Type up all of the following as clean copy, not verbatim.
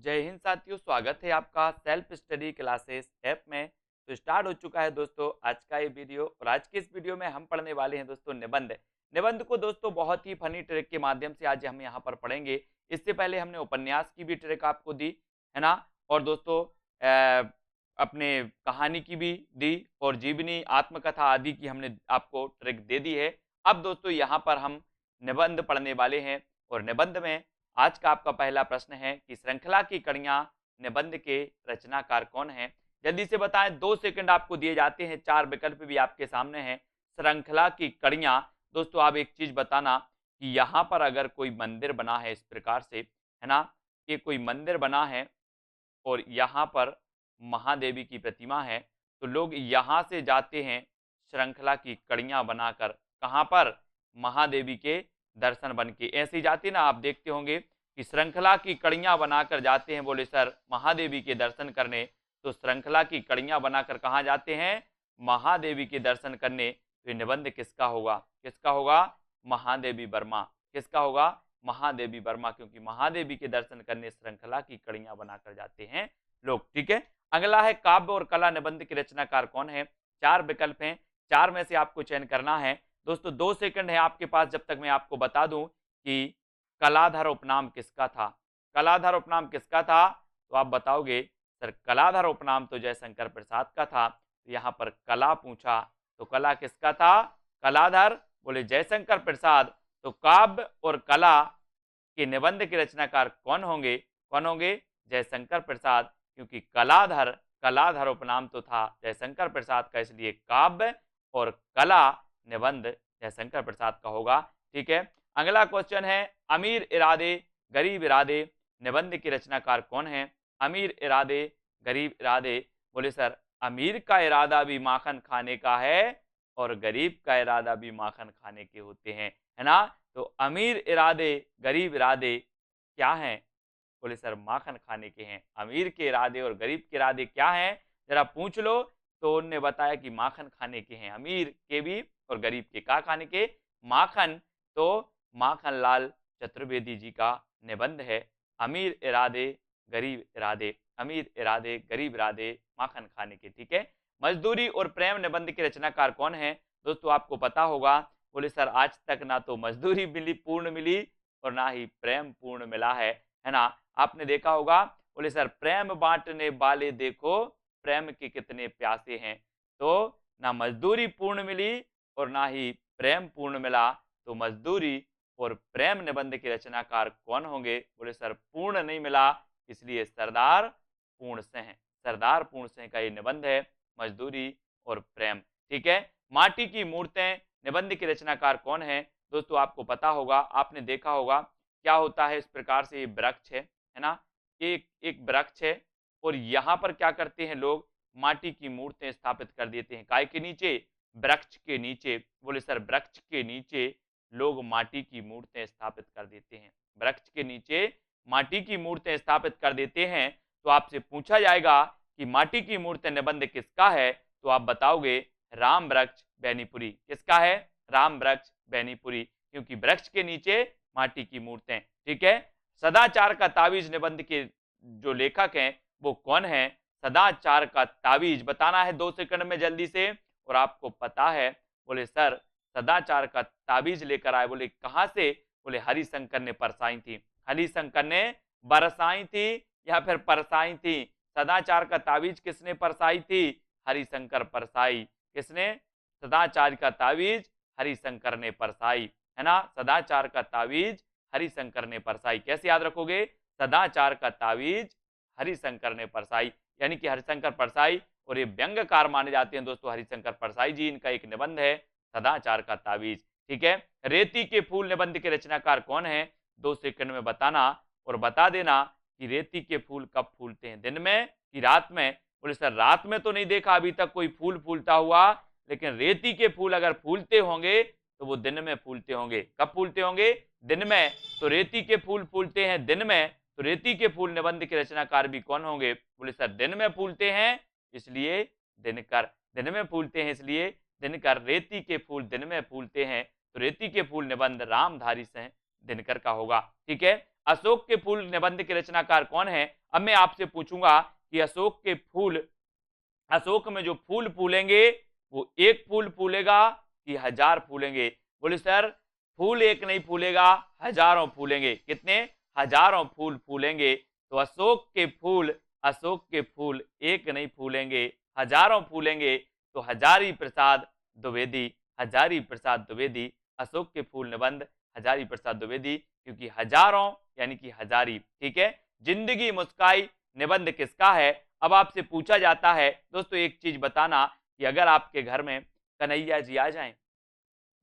जय हिंद साथियों, स्वागत है आपका सेल्फ स्टडी क्लासेस ऐप में। तो स्टार्ट हो चुका है दोस्तों आज का ये वीडियो। और आज के इस वीडियो में हम पढ़ने वाले हैं दोस्तों निबंध। निबंध को दोस्तों बहुत ही फनी ट्रिक के माध्यम से आज हम यहाँ पर पढ़ेंगे। इससे पहले हमने उपन्यास की भी ट्रिक आपको दी है ना, और दोस्तों अपने कहानी की भी दी और जीवनी आत्मकथा आदि की हमने आपको ट्रिक दे दी है। अब दोस्तों यहाँ पर हम निबंध पढ़ने वाले हैं। और निबंध में आज का आपका पहला प्रश्न है कि श्रृंखला की कड़ियां निबंध के रचनाकार कौन हैं। जल्दी से बताएं, 2 सेकंड आपको दिए जाते हैं, 4 विकल्प भी आपके सामने हैं। श्रृंखला की कड़ियां, दोस्तों आप एक चीज बताना कि यहाँ पर अगर कोई मंदिर बना है इस प्रकार से, है ना, ये कोई मंदिर बना है और यहाँ पर महादेवी की प्रतिमा है, तो लोग यहाँ से जाते हैं श्रृंखला की कड़ियां बनाकर। कहाँ पर? महादेवी के दर्शन बन के ऐसे ही जाते ना, आप देखते होंगे कि श्रृंखला की कड़ियां बनाकर जाते हैं, बोले सर महादेवी के दर्शन करने। तो श्रृंखला की कड़ियां बनाकर कहाँ जाते हैं? महादेवी के दर्शन करने। तो ये निबंध किसका होगा? किसका होगा? महादेवी वर्मा। किसका होगा? महादेवी वर्मा, क्योंकि महादेवी के दर्शन करने श्रृंखला की कड़ियां बनाकर जाते हैं लोग। ठीक है, अगला है काव्य और कला निबंध के रचनाकार कौन है। 4 विकल्प हैं, 4 में से आपको चयन करना है। दोस्तों 2 सेकंड है आपके पास, जब तक मैं आपको बता दूं कि कलाधर उपनाम किसका था। कलाधर उपनाम किसका था? तो आप बताओगे सर कलाधर उपनाम तो जयशंकर प्रसाद का था। तो यहाँ पर कला पूछा, तो कला किसका था? कलाधर। बोले जयशंकर प्रसाद। तो काव्य और कला के निबंध के रचनाकार कौन होंगे? कौन होंगे? जयशंकर प्रसाद, क्योंकि कलाधर, कलाधर उपनाम तो था जयशंकर प्रसाद का, इसलिए काव्य और कला निबंध जयशंकर प्रसाद का होगा। ठीक है, अगला क्वेश्चन है अमीर इरादे गरीब इरादे निबंध के रचनाकार कौन है। अमीर इरादे गरीब इरादे, बोले सर अमीर का इरादा भी माखन खाने का है और गरीब का इरादा भी माखन खाने के होते हैं, है ना। तो अमीर इरादे गरीब इरादे क्या हैं? बोले सर माखन खाने के हैं। अमीर के इरादे और गरीब के इरादे क्या हैं, जरा पूछ लो। तो उन्होंने बताया कि माखन खाने के हैं, अमीर के भी और गरीब के। क्या खाने के? माखन। तो माखन लाल चतुर्वेदी जी का निबंध है अमीर इरादे गरीब इरादे। अमीर इरादे गरीब इरादे माखन खाने के। ठीक है, मजदूरी और प्रेम निबंध के रचनाकार कौन है। दोस्तों आपको पता होगा, बोले सर आज तक ना तो मजदूरी मिली पूर्ण मिली और ना ही प्रेम पूर्ण मिला है ना। आपने देखा होगा, बोले सर प्रेम बांटने वाले देखो प्रेम के कितने प्यासे हैं। तो ना मजदूरी पूर्ण मिली और ना ही प्रेम पूर्ण मिला। तो मजदूरी और प्रेम निबंध के रचनाकार कौन होंगे? बोले सर पूर्ण नहीं मिला, इसलिए सरदार पूर्ण सिंह। सरदार पूर्ण सिंह का ये निबंध है मजदूरी और प्रेम। ठीक है, माटी की मूर्तें निबंध के रचनाकार कौन है। दोस्तों आपको पता होगा, आपने देखा होगा क्या होता है, इस प्रकार से ये वृक्ष है ना, एक एक वृक्ष है और यहाँ पर क्या करते हैं लोग, माटी की मूर्तें स्थापित कर देते हैं। काय के नीचे? वृक्ष के नीचे। बोले सर वृक्ष के नीचे लोग माटी की मूर्तें स्थापित कर देते हैं। वृक्ष के नीचे माटी की मूर्तें स्थापित कर देते हैं। तो आपसे पूछा जाएगा कि माटी की मूर्तें निबंध किसका है, तो आप बताओगे राम वृक्ष बैनीपुरी। किसका है? राम वृक्ष बैनीपुरी, क्योंकि वृक्ष के नीचे माटी की मूर्तें। ठीक है, सदाचार का तावीज निबंध के जो लेखक हैं वो कौन है। सदाचार का तावीज बताना है 2 सेकंड में जल्दी से। और आपको पता है, बोले सर सदाचार का तावीज लेकर आए। बोले कहां से? बोले हरिशंकर ने परसाई थी। हरिशंकर ने बरसाई थी या फिर परसाई थी। सदाचार का तावीज किसने परसाई थी? हरिशंकर परसाई। किसने? सदाचार का तावीज हरिशंकर ने परसाई, है ना। सदाचार का तावीज हरिशंकर ने परसाई। कैसे याद रखोगे? सदाचार का तावीज हरिशंकर ने परसाई, यानी कि हरिशंकर परसाई, और ये व्यंग्यकार माने जाते हैं दोस्तों हरिशंकर परसाई जी। इनका एक निबंध है सदाचार का तावीज। ठीक है, रेती के फूल निबंध के रचनाकार कौन है। 2 सेकंड में बताना और बता देना कि रेती के फूल कब फूलते हैं, दिन में कि रात में। बोले सर रात में तो नहीं देखा अभी तक कोई फूल फूलता हुआ, लेकिन रेती के फूल अगर फूलते होंगे तो वो दिन में फूलते होंगे। कब फूलते होंगे? दिन में। तो रेती के फूल फूलते हैं दिन में, तो रेती के फूल निबंध के रचनाकार भी कौन होंगे। बोले सर दिन में फूलते हैं इसलिए दिनकर। दिन में फूलते हैं इसलिए दिनकर। रेती के फूल दिन में फूलते हैं, तो रेती के फूल निबंध रामधारी सिंह दिनकर का होगा। ठीक है, अशोक के फूल निबंध के रचनाकार कौन है। अब मैं आपसे पूछूंगा कि अशोक में जो फूल फूलेंगे वो एक फूल फूलेगा कि 1000 फूलेंगे? बोले सर फूल एक नहीं फूलेगा, हजारों फूलेंगे। कितने? हजारों फूल फूलेंगे। तो अशोक के फूल एक नहीं फूलेंगे, हजारों फूलेंगे। तो हजारी प्रसाद द्विवेदी, अशोक के फूल निबंध हजारी प्रसाद द्विवेदी, क्योंकि हजारों यानी कि हजारी। ठीक है। जिंदगी मुस्काई निबंध किसका है? अब आपसे पूछा जाता है दोस्तों एक चीज बताना कि अगर आपके घर में कन्हैया जी आ जाएं,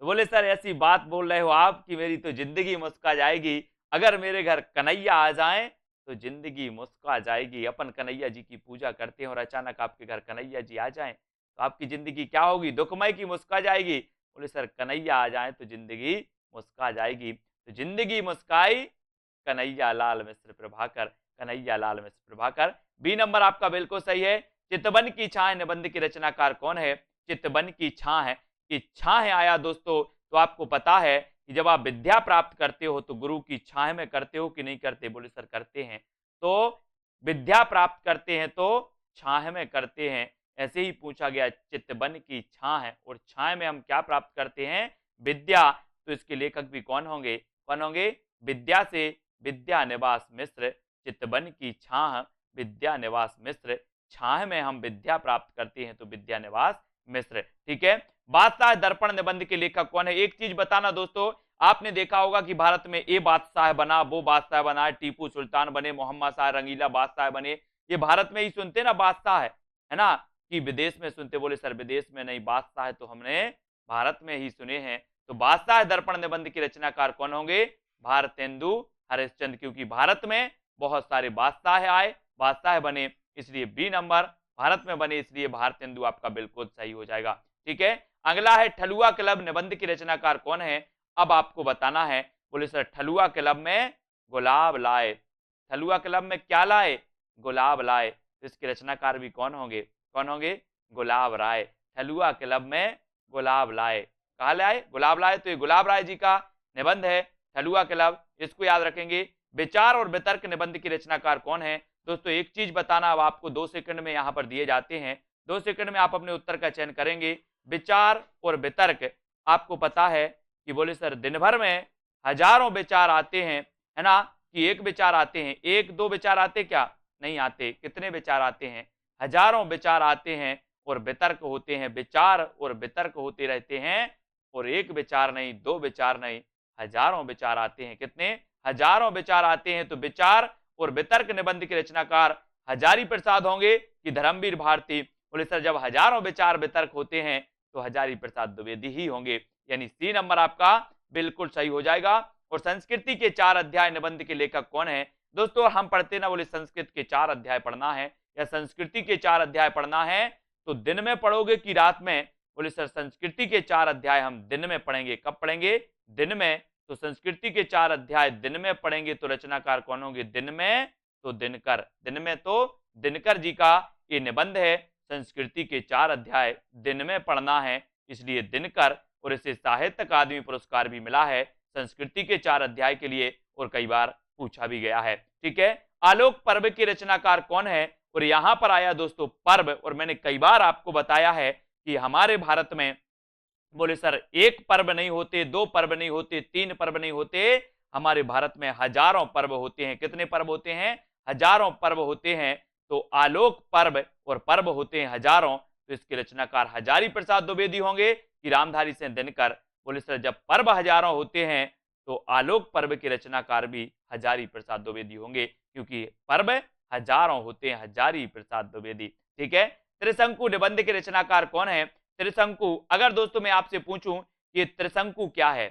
तो बोले सर ऐसी बात बोल रहे हो आप कि मेरी तो जिंदगी मुस्का जाएगी। अगर मेरे घर कन्हैया आ जाएं तो जिंदगी मुस्का जाएगी। अपन कन्हैया जी की पूजा करते हैं और अचानक आपके घर कन्हैया जी आ जाएं तो आपकी जिंदगी क्या होगी? दुखमय की मुस्का जाएगी? बोले सर कन्हैया आ जाए तो जिंदगी मुस्का जाएगी। तो जिंदगी मुस्काई कन्हैया लाल मिश्र प्रभाकर, कन्हैया लाल मिश्र प्रभाकर। बी नंबर आपका बिल्कुल सही है। चितवन की छाह निबंध की रचनाकार कौन है? चितवन की छाह कि छाह आया दोस्तों, तो आपको पता है कि जब आप विद्या प्राप्त करते हो तो गुरु की छाह में करते हो कि नहीं करते? बोले सर करते हैं। तो विद्या प्राप्त करते हैं तो छाह में करते हैं। ऐसे ही पूछा गया चितवन की छाह है, और छाह में हम क्या प्राप्त करते हैं? विद्या। तो इसके लेखक भी कौन होंगे? कौन होंगे? विद्या से विद्या निवास मिश्र। चितवन की छाह विद्या निवास मिश्र, छाह में हम विद्या प्राप्त करते हैं तो विद्या निवास मिश्र। ठीक है। बादशाह दर्पण निबंध के लेखक कौन है? एक चीज बताना दोस्तों, आपने देखा होगा कि भारत में ये बादशाह बना, वो बादशाह बना, टीपू सुल्तान बने, मोहम्मद शाह रंगीला बादशाह बने, ये भारत में ही सुनते ना बादशाह है ना, कि विदेश में सुनते? बोले सर विदेश में नहीं, बादशाह है तो हमने भारत में ही सुने हैं। तो बादशाह दर्पण निबंध के रचनाकार कौन होंगे? भारतेंदु हरिश्चंद्र, क्योंकि भारत में बहुत सारे बादशाह आए, बादशाह बने, इसलिए बी नंबर भारत में बने, इसलिए भारतेंदु आपका बिल्कुल सही हो जाएगा। ठीक है। अगला है ठलुआ क्लब निबंध की रचनाकार कौन है? अब आपको बताना है। बोले सर ठलुआ क्लब में गुलाब लाए, ठलुआ क्लब में क्या लाए? गुलाब लाए। तो इसके रचनाकार भी कौन होंगे? कौन होंगे? गुलाब राय। ठलुआ क्लब में गुलाब लाए, कहा लाए? गुलाब लाए। तो ये गुलाब राय जी का निबंध है ठलुआ क्लब, इसको याद रखेंगे। विचार और वितर्क निबंध की रचनाकार कौन है? दोस्तों एक चीज बताना, अब आपको 2 सेकंड में यहां पर दिए जाते हैं, 2 सेकंड में आप अपने उत्तर का चयन करेंगे। विचार और वितर्क, आपको पता है कि बोले सर दिन भर में हजारों विचार आते हैं, है ना, कि एक विचार आते हैं? एक दो विचार आते क्या? नहीं आते। कितने विचार आते हैं? हजारों विचार आते हैं, और वितर्क होते हैं, विचार और वितर्क होते रहते हैं, और एक विचार नहीं, दो विचार नहीं, हजारों विचार आते हैं। कितने? हजारों विचार आते हैं। तो विचार और वितर्क निबंध के रचनाकार हजारी प्रसाद होंगे कि धर्मवीर भारती? बोले सर जब हजारों विचार वितर्क होते हैं तो हजारी प्रसाद द्विवेदी ही होंगे, यानी सी नंबर आपका बिल्कुल सही हो जाएगा। और संस्कृति के 4 अध्याय निबंध के लेखक कौन है? दोस्तों हम पढ़ते ना, बोले संस्कृत के 4 अध्याय पढ़ना है या संस्कृति के 4 अध्याय पढ़ना है तो दिन में पढ़ोगे कि रात में? बोले सर संस्कृति के 4 अध्याय हम दिन में पढ़ेंगे। कब पढ़ेंगे? दिन में। तो संस्कृति के 4 अध्याय दिन में पढ़ेंगे तो रचनाकार कौन होंगे? दिन में तो दिनकर, दिन में तो दिनकर जी का ये निबंध है। संस्कृति के 4 अध्याय दिन में पढ़ना है, इसलिए दिनकर, और इसे साहित्य अकादमी पुरस्कार भी मिला है संस्कृति के 4 अध्याय के लिए, और कई बार पूछा भी गया है। ठीक है। आलोक पर्व के रचनाकार कौन है? और यहां पर आया दोस्तों पर्व, और मैंने कई बार आपको बताया है कि हमारे भारत में बोले सर एक पर्व नहीं होते, 2 पर्व नहीं होते, 3 पर्व नहीं होते, हमारे भारत में हजारों पर्व होते हैं। कितने पर्व होते हैं? हजारों पर्व होते हैं। तो आलोक पर्व और पर्व होते हैं हजारों, तो इसके रचनाकार हजारी प्रसाद द्विवेदी होंगे कि रामधारी सिंह दिनकर? बोले सर जब पर्व हजारों होते हैं तो आलोक पर्व के रचनाकार भी हजारी प्रसाद द्विवेदी होंगे, क्योंकि पर्व हजारों होते हैं, हजारी प्रसाद द्विवेदी। ठीक है। त्रिशंकु निबंध के रचनाकार कौन है? त्रिशंकु, अगर दोस्तों मैं आपसे पूछूं कि त्रिशंकु क्या है,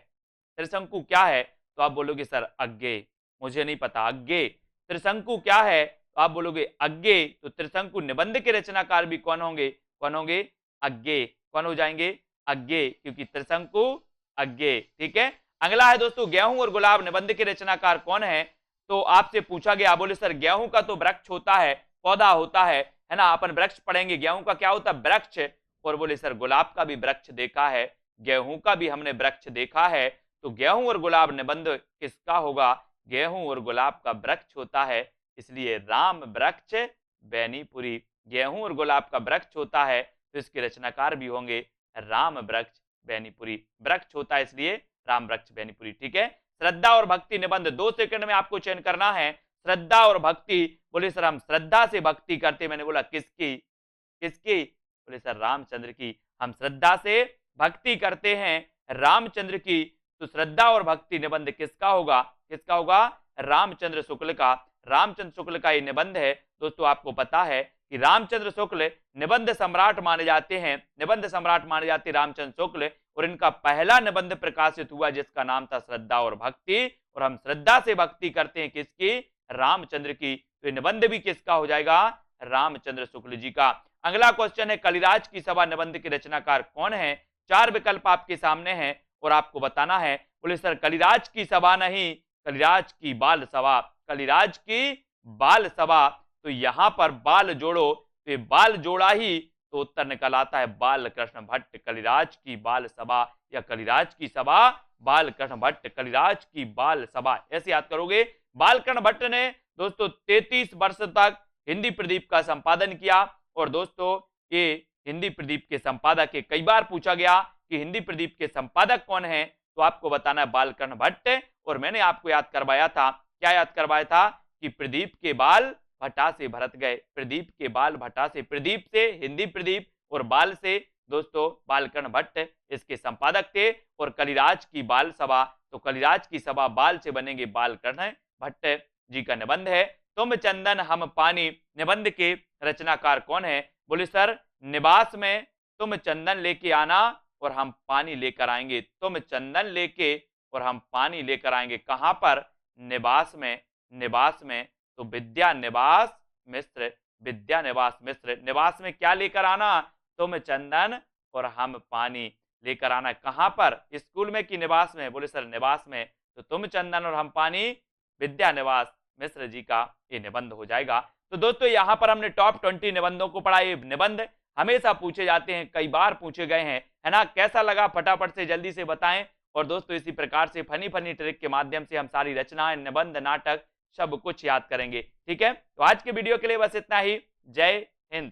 त्रिशंकु क्या है, तो आप बोलोगे सर अज्ञेय, मुझे नहीं पता अज्ञेय। त्रिशंकु क्या है? तो आप बोलोगे अज्ञेय। तो त्रिशंकु निबंध के रचनाकार भी कौन होंगे? कौन होंगे? अज्ञेय। कौन हो जाएंगे? अज्ञेय, क्योंकि त्रिशंकु अज्ञेय। ठीक है। अगला है दोस्तों गेहूं और गुलाब निबंध के रचनाकार कौन है? तो आपसे पूछा गया, बोले सर गेहूं का तो वृक्ष होता है, पौधा होता है ना, अपन वृक्ष पढ़ेंगे, गेहूं का क्या होता है? वृक्ष। और बोले सर गुलाब का भी वृक्ष देखा है, गेहूं का भी हमने वृक्ष देखा है, तो गेहूं और गुलाब निबंध किसका होगा? गेहूं और गुलाब का वृक्ष होता है, इसलिए राम वृक्ष बेनीपुरी। गेहूं और गुलाब का वृक्ष होता है तो इसके रचनाकार भी होंगे राम वृक्ष बेनीपुरी। वृक्ष होता है इसलिए राम वृक्ष बेनीपुरी। ठीक है, श्रद्धा और भक्ति निबंध 2 सेकंड में आपको चयन करना है। श्रद्धा और भक्ति, बोले सर हम श्रद्धा से भक्ति करते, मैंने बोला किसकी किसकी, बोले सर रामचंद्र की। हम श्रद्धा से भक्ति करते हैं रामचंद्र की, तो श्रद्धा और भक्ति निबंध किसका होगा, किसका होगा, रामचंद्र शुक्ल का। रामचंद्र शुक्ल का ये निबंध है दोस्तों। आपको पता है कि रामचंद्र शुक्ल निबंध सम्राट माने जाते हैं, निबंध सम्राट माने जाते रामचंद्र शुक्ल, और इनका पहला निबंध प्रकाशित हुआ जिसका नाम था श्रद्धा और भक्ति। और हम श्रद्धा से भक्ति करते हैं किसकी, रामचंद्र की, तो ये निबंध भी किसका हो जाएगा, रामचंद्र शुक्ल जी का। अगला क्वेश्चन है कलिराज की सभा निबंध के रचनाकार कौन है। 4 विकल्प आपके सामने हैं और आपको बताना है। बोले सर कलिराज की सभा नहीं, कलिराज की बाल सभा, कलिराज की बाल सभा। तो यहां पर बाल जोड़ो तो बाल जोड़ा ही तो उत्तर निकल आता है बाल कृष्ण भट्ट। कलिराज की बाल सभा या कलिराज की सभा बाल कृष्ण भट्ट, कलिराज की बाल सभा, ऐसे याद करोगे। बाल कृष्ण भट्ट ने दोस्तों 33 वर्ष तक हिंदी प्रदीप का संपादन किया। और दोस्तों ये हिंदी प्रदीप के संपादक है, कई बार पूछा गया कि हिंदी प्रदीप के संपादक कौन है, तो आपको बताना है बालकृष्ण भट्ट। और मैंने आपको याद करवाया था, क्या याद करवाया था, कि प्रदीप के बाल भट्टा से भरत गए, प्रदीप के बाल भट्टा से, प्रदीप से हिंदी प्रदीप और बाल से दोस्तों बालकृष्ण भट्ट इसके संपादक थे। और कलिराज की बाल सभा, तो कलिराज की सभा बाल से बनेंगे बालकृष्ण भट्ट जी का निबंध है। तुम चंदन हम पानी निबंध के रचनाकार कौन है। बोले सर निवास में तुम चंदन लेके आना और हम पानी लेकर आएंगे, तुम चंदन लेके और हम पानी लेकर आएंगे, कहां पर, निवास में, निवास में। तो विद्या निवास मिश्र, विद्या निवास मिश्र, निवास में क्या लेकर आना, तुम चंदन और हम पानी लेकर आना, कहां पर, स्कूल में कि निवास में, बोले सर निवास में। तो तुम चंदन और हम पानी विद्या निवास मिश्र जी का ये निबंध हो जाएगा। तो दोस्तों यहां पर हमने टॉप 20 निबंधों को पढ़ा। ये निबंध हमेशा पूछे जाते हैं, कई बार पूछे गए हैं, है ना। कैसा लगा फटाफट से जल्दी से बताएं। और दोस्तों इसी प्रकार से फनी फनी ट्रिक के माध्यम से हम सारी रचनाएं, निबंध, नाटक सब कुछ याद करेंगे। ठीक है, तो आज के वीडियो के लिए बस इतना ही। जय हिंद।